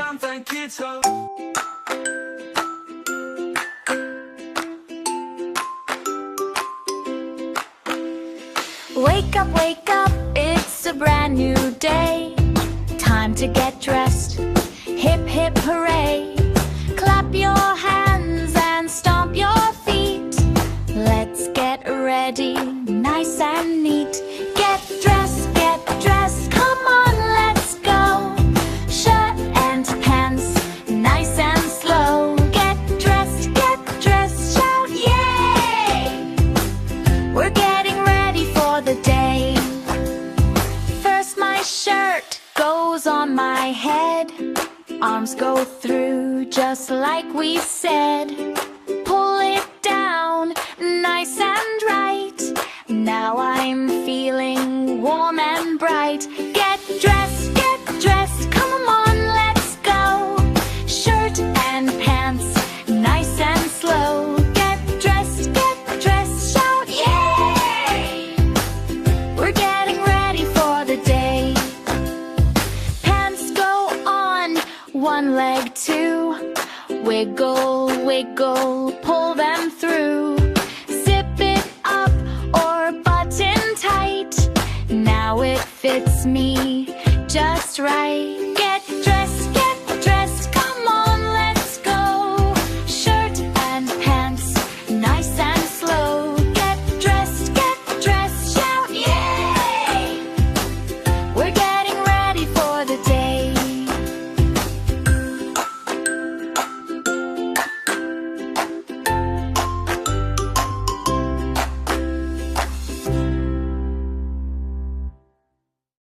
样在街头。Wake up, it's a brand new day. Time to get dressed, hip hip hooray. Clap your hands and stomp your feet. Let's get ready, nice and neat. Get dressed, come on, let's go. Shirt and pants, nice and slow. Get dressed, shout yay! We're getting ready for the day. First my shirt goes on my head. Arms go through just like we said. Pull it down, nice and right. Now I'm feeling warm and bright. Get dressed, come on, let's go. Shirt and pants, nice and slow. Get dressed, shout yay! We're getting ready for the day. Pants go on, one leg too. Wiggle, wiggle, pull them through. Zip it up or button tight. Now it fits me just right. Get